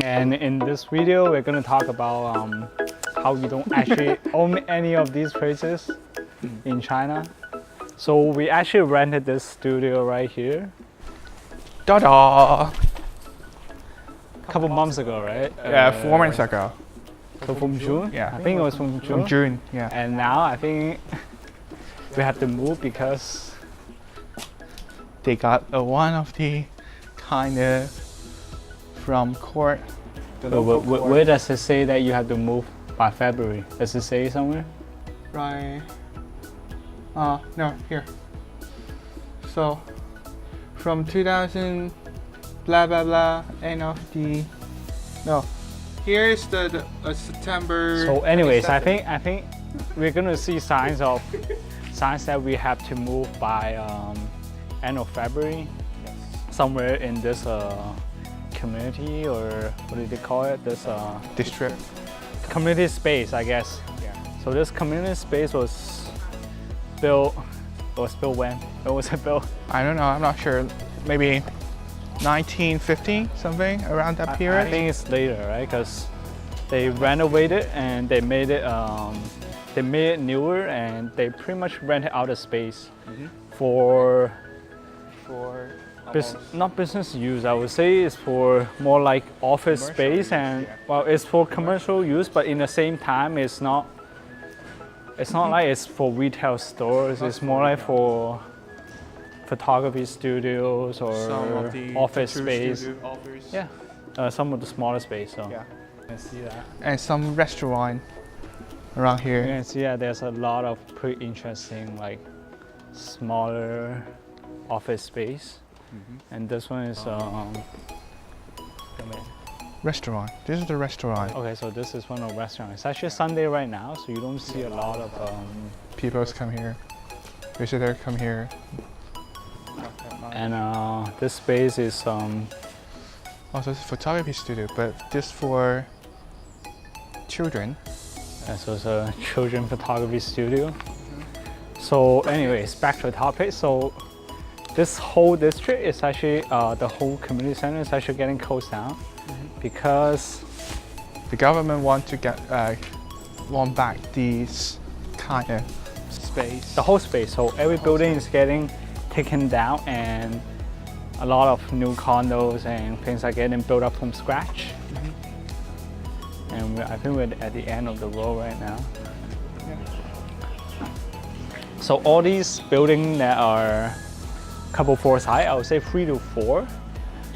And in this video, we're gonna talk about how you don't actually own any of these places in China. So we actually rented this studio right here. Ta-da! A couple months ago, right? Yeah, 4 months ago. So from June? Yeah. I think it was from June. From June, yeah. And now I think we have to move because They got one of the kind of from court. where does it say that you have to move by February? Does it say somewhere? Right. No, here. So, from 2000, blah blah blah, end of the. No, here is the September. So, anyways, 27th. I think we're gonna see signs that we have to move by end of February, somewhere in this community, or what do they call it? This district. community space, I guess. Yeah. So this community space was built. When? When was it built? I don't know. I'm not sure. Maybe 1950 something around that period. I think it's later, right? Because they renovated and they made it newer, and they pretty much rented out the space for not business use. I would say it's for more like office space, and well, it's for commercial use, but in the same time, it's not like it's for retail stores. It's more like for photography studios or Some of the office tattoo space. studio offers. Yeah, some of the smaller space. So Yeah. you can see that. And some restaurant around You here. can see that there's a lot of pretty interesting, like, smaller office space. And this one is Restaurant. This is the restaurant. okay, so this is one of the restaurants. It's actually Sunday right now, so you don't see a lot of People come here. Visitors come here. and this space is Also, it's a photography studio, but this for children. so it's a children photography studio. So anyways, back to the topic. So this whole district is actually the whole community center is actually getting closed down because The government want to want back these kind of space. the whole space. So every building is getting taken down, and a lot of new condos and things are getting built up from scratch. And I think we're at the end of the road right now. So all these buildings that are a couple floors high, I would say 3 to 4,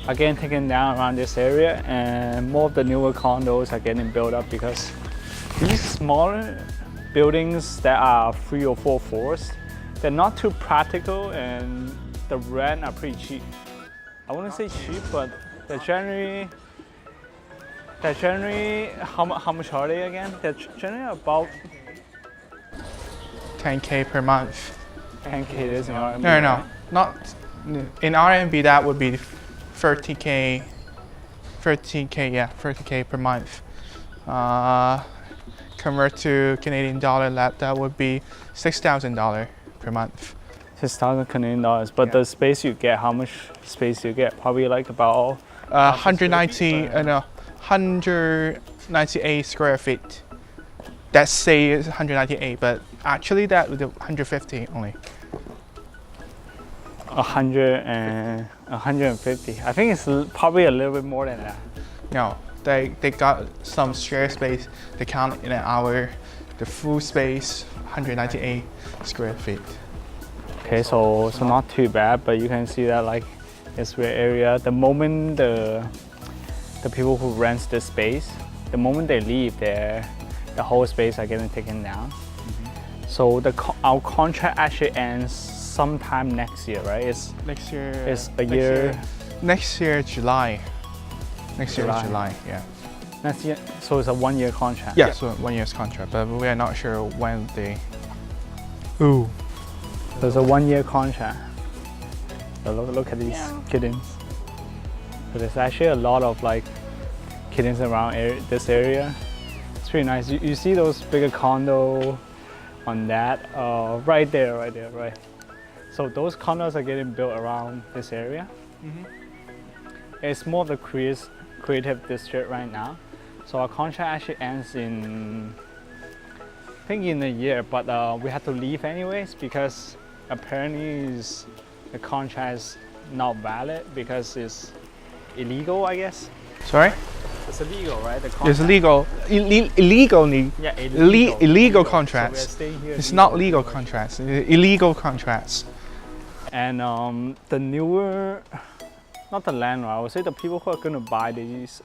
are getting taken down around this area, and more of the newer condos are getting built up because these smaller buildings that are 3 or 4 floors, they're not too practical, and the rent are pretty cheap. I wouldn't say cheap, but they're generally how much are they again? They're generally about 10K per month. 10K is in RMB. No, not in RMB. That would be 30K. 30K, yeah, 30K per month. Convert to Canadian dollar, that would be $6,000 per month. 6,000 Canadian dollars, but the space you get, how much space do you get? Probably like about 198 square feet. That say is 198, but actually that would be 150 only. 150. I think it's probably a little bit more than that. No, they got some share space. They count in an hour. The full space 198 square feet. Okay, so not too bad, but you can see that like it's where area. The moment the people who rent this space, the moment they leave there, the whole space are getting taken down. So our contract actually ends sometime next year, right? It's Next year. It's a year. Next year, July. Next year, July. Yeah. Next year. So it's a 1-year contract. Yeah. So 1 year's contract, but we are not sure when they. Ooh. So it's a 1-year contract. So look at these kittens. So there's actually a lot of like kittens around this area. It's pretty nice. You see those bigger condo on that right there. So those condos are getting built around this area. It's more of the creative district right now. So our contract actually ends in, I think in a year, but we had to leave anyways because apparently the contract is not valid because it's illegal, I guess. Sorry? It's illegal, right? The It's contract. illegal. Illegally. Yeah, Illegal So contracts. we're staying here It's not legal. legal contracts. Illegal contracts. And the newer, not the landlord, I would say the people who are going to buy these,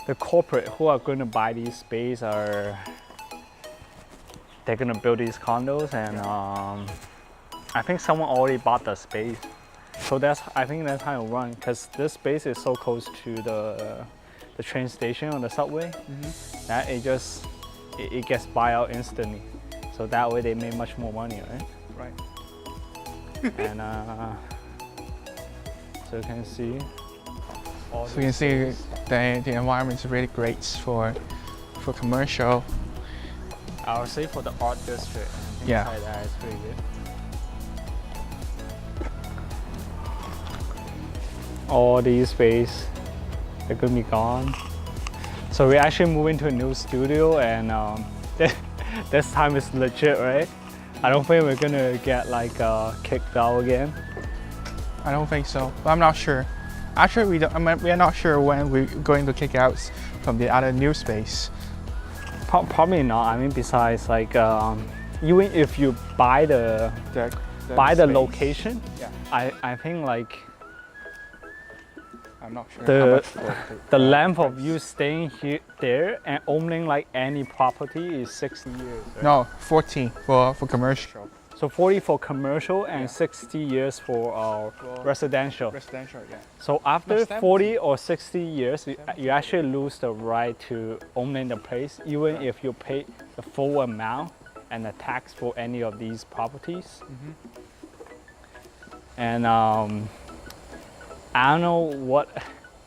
the corporate who are going to buy these space they're going to build these condos, and I think someone already bought the space. So I think that's how it runs, because this space is so close to the train station or the subway that it gets buy out instantly. So that way they make much more money, right? Right. And so you can see. So you can see the environment is really great for commercial. I would say for the art district. Yeah. Inside that is pretty good. All these space, they're gonna be gone. So we actually moved into a new studio, and this time is legit, right? I don't think we're gonna get like kicked out again. I don't think so. But I'm not sure. Actually, we are not sure when we're going to kick out from the other new space. Probably not. I mean, besides like even if you buy the space. location, Yeah. I think like I'm not sure. The- how much for the length of you staying there and owning like any property is 60 years. Right? No, 14 for commercial. So 40 for commercial and 60 years for residential. Residential, yeah. So after 70. 40 or 60 years, you actually lose the right to owning the place, even if you pay the full amount and the tax for any of these properties. And I don't know what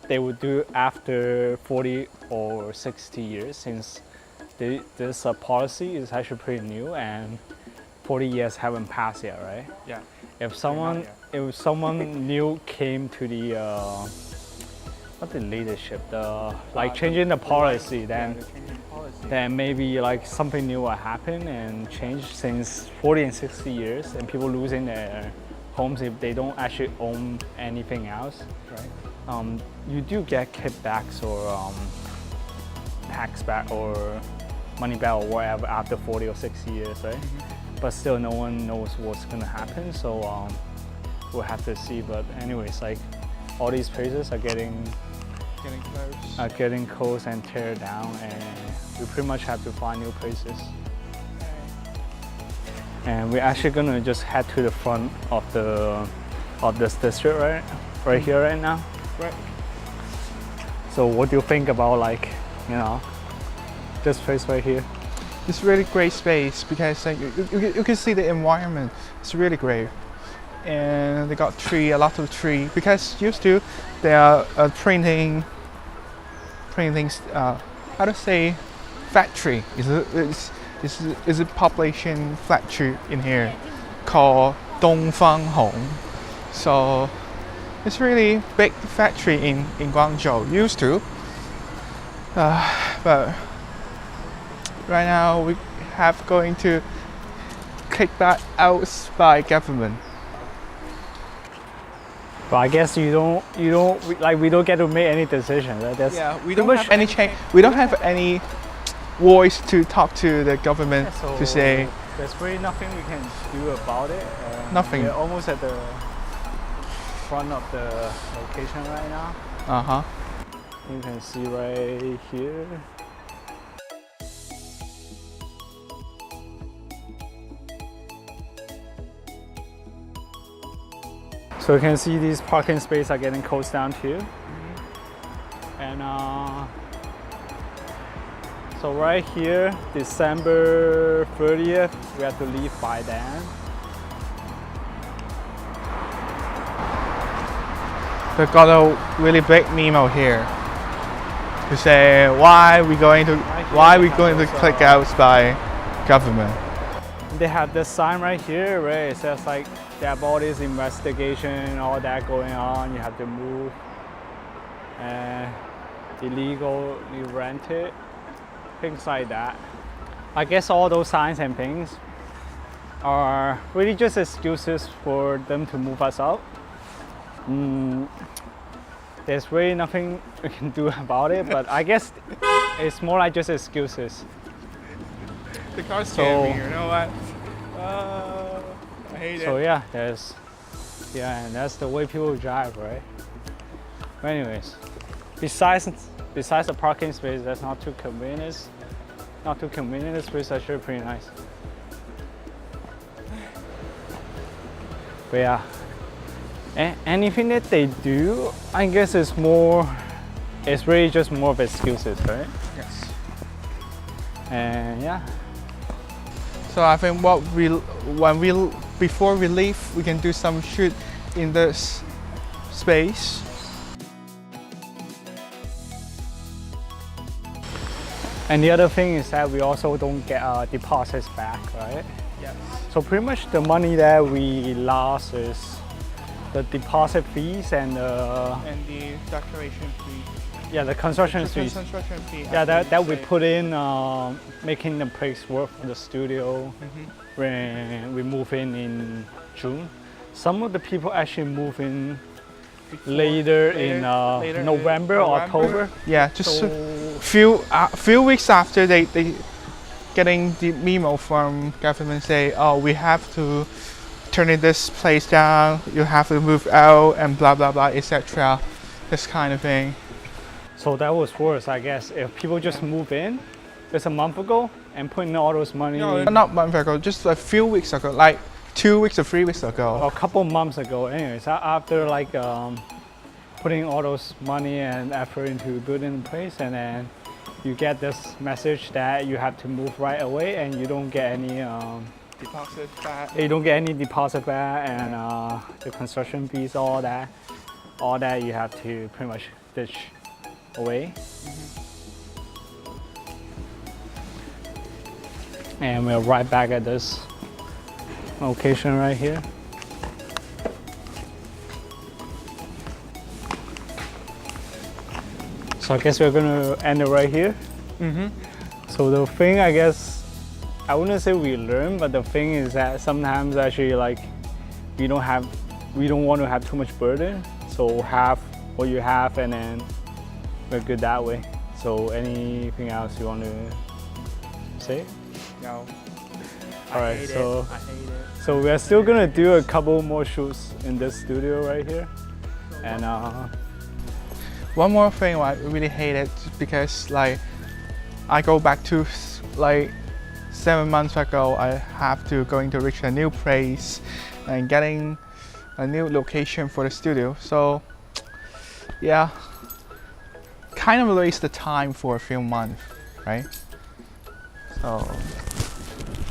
they would do after 40 or 60 years, since this policy is actually pretty new and 40 years haven't passed yet, right? Yeah. If someone new came to the not the leadership, like changing the policy, then maybe like something new will happen and change, since 40 and 60 years and people losing their homes if they don't actually own anything else. Right. You do get kickbacks or tax back or money back or whatever after 40 or 60 years, right? But still no one knows what's gonna happen, so we'll have to see. But anyways, like all these places are getting close and tear down, and we pretty much have to find new places. And we're actually gonna just head to the front of this district right here right now. Right. So what do you think about, like, you know, this place right here? It's really great space because like, you can see the environment. It's really great, and they got a lot of tree, because used to they are printing things. How to say, factory is a population factory in here called Dongfanghong. So it's really big factory in Guangzhou used to, but right now we have going to kick that out by government. But I guess we don't get to make any decisions. Right? That's We don't have any change. We don't have any voice to talk to the government to say. There's really nothing we can do about it. Nothing. We're almost at the front of the location right now. You can see right here. So you can see these parking spaces are getting closed down too. And so right here, December 30th, we have to leave by then. We've got a really big memo here to say why we going to click out by government. They have this sign right here, right? It says like they have all this investigation, all that going on. You have to move. and illegally rented, things like that. I guess all those signs and things are really just excuses for them to move us out. There's really nothing we can do about it, but I guess it's more like just excuses. The car's scary, you know what? I hate it. So yeah, and that's the way people drive, right? But anyways, besides the parking space that's not too convenient, the space is actually pretty nice. But yeah, anything that they do, I guess it's really just more of excuses, right? Yes. And yeah. So I think before we leave, we can do some shoot in this space. And the other thing is that we also don't get our deposits back, right? Yes. So pretty much the money that we lost is the deposit fees and the decoration fee. Yeah, the construction fees. Construction fee. Yeah, that we put in making the place work for the studio when we move in June. Some of the people actually move in later in November or October. Yeah, just few weeks after they getting the memo from government say, oh, we have to turn this place down, you have to move out and blah blah blah, etc. This kind of thing. So that was worse, I guess, if people just move in just a month ago and put in all those money. No, not a month ago, just a few weeks ago, like 2 weeks or 3 weeks ago. A couple months ago, anyways. After like putting all those money and effort into building the place, and then you get this message that you have to move right away, and you don't get any deposit back. You don't get any deposit back, and the construction fees, all that you have to pretty much ditch away. And we're right back at this location right here. So I guess we're gonna end it right here. So the thing, I guess, I wouldn't say we learn, but the thing is that sometimes actually like we don't want to have too much burden. So have what you have, and then we're good that way. So anything else you want to say? No. Alright, so I hate it. so we are still gonna do a couple more shoots in this studio right here. And one more thing I really hate it because like I go back to like 7 months ago, I have to going to reach a new place and getting a new location for the studio. So yeah, kind of waste the time for a few months, right? So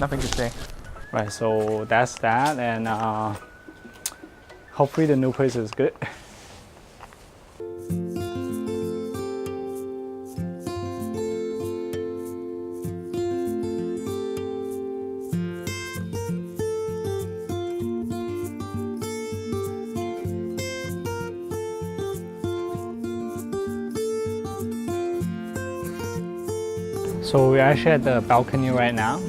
nothing to say. right, so that's that, and hopefully the new place is good. So we're actually at the balcony right now.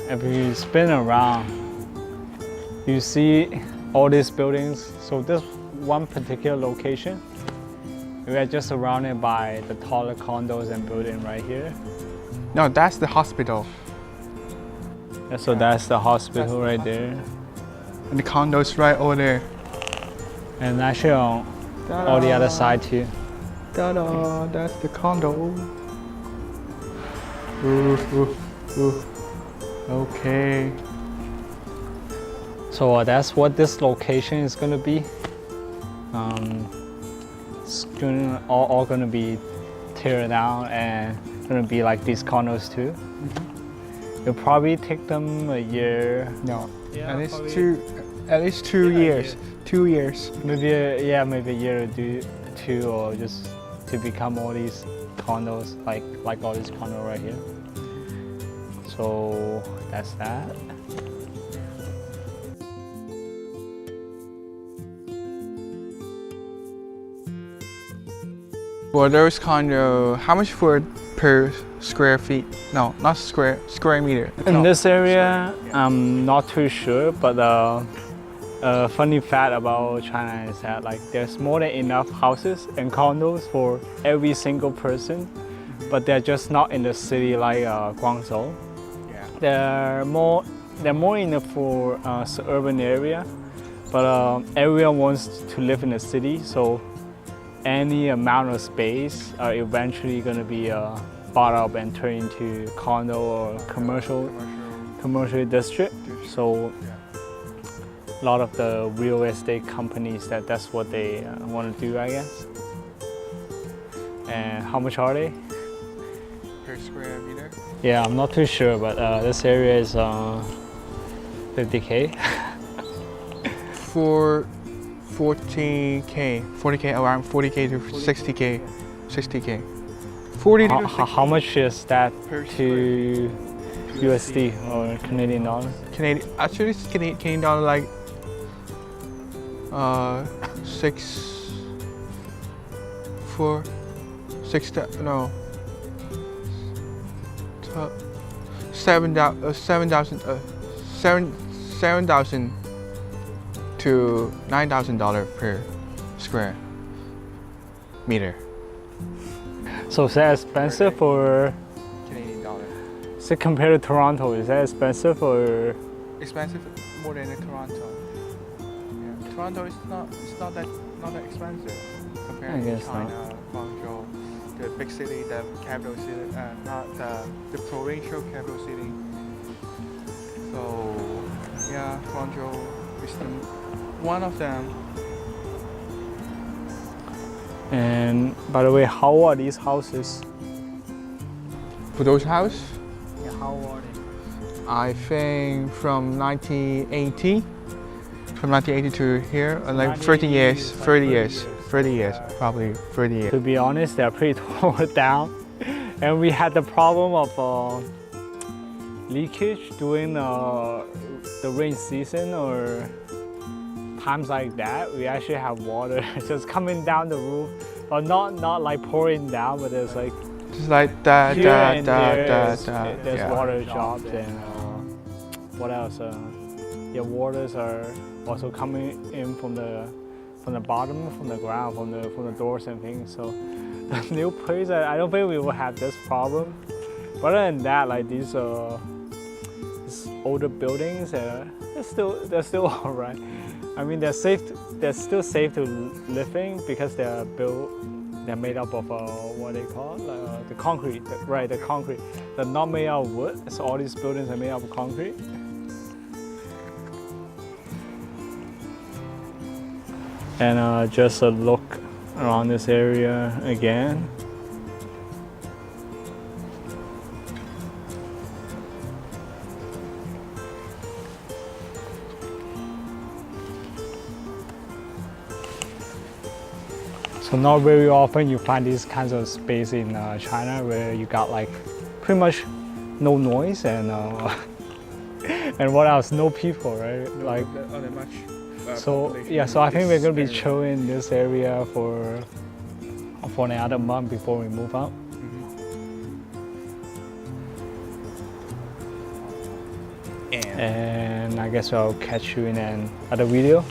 If you spin around, you see all these buildings. So this one particular location, we are just surrounded by the taller condos and building right here. No, that's the hospital. Yeah, so that's the hospital right there. And the condos right over there. And actually on the other side too. Ta-da, that's the condo. Ooh, ooh, ooh. Okay. So that's what this location is gonna be. It's all gonna be teared down and gonna be like these condos too. It'll probably take them a year. No, Yeah, at least probably. at least 2 years. 2 years. Maybe maybe a year or two, or just to become all these condos, like all these condos right here. So that's that. For those condo, how much for per square feet? No, not square meter. In No. this area, I'm not too sure, but a funny fact about China is that like there's more than enough houses and condos for every single person, but they're just not in the city like Guangzhou. Yeah. They're more in the for suburban area, but everyone wants to live in the city, so any amount of space are eventually going to be bought up and turned into condo or commercial district. So a lot of the real estate companies that's what they want to do, I guess. And how much are they? Per square meter? Yeah, I'm not too sure, but this area is 50K. For 40K, around 40K to 60K. 40 to 60K. How much is that Per to USD or Canadian dollar? Canadian, actually it's Canadian dollar like 7,000 to $9,000 per square meter. So is that expensive or Canadian dollar. is it compared to Toronto? Is that expensive or? Expensive more than in Toronto. Yeah, Toronto is not that expensive compared I to guess China, Guangzhou, the big city, the capital city, not the provincial capital city. So yeah, Guangzhou is one of them. And by the way, how are these houses? For those houses, Yeah, how are they? I think from 1980 to here, like 30 years, probably 30 years. To be honest, they're pretty torn down, and we had the problem of leakage during the rain season or times like that. We actually have water just coming down the roof, but not like pouring down, but there's like Just like that, here and there's yeah. water drops and what else? Yeah, waters are also coming in from the bottom, from the ground, from the doors and things. So the new place, I don't think we will have this problem. But other than that, like these older buildings, they're still alright. I mean, they're still safe to live in because they're made up of what they call the concrete, right? The concrete. They're not made out of wood. So all these buildings are made out of concrete. And just a look around this area again. So not very often you find these kinds of space in China where you got like pretty much no noise and and what else? No people, right? Like so yeah. So I think we're gonna be chilling in this area for another month before we move out. And I guess I'll catch you in another video.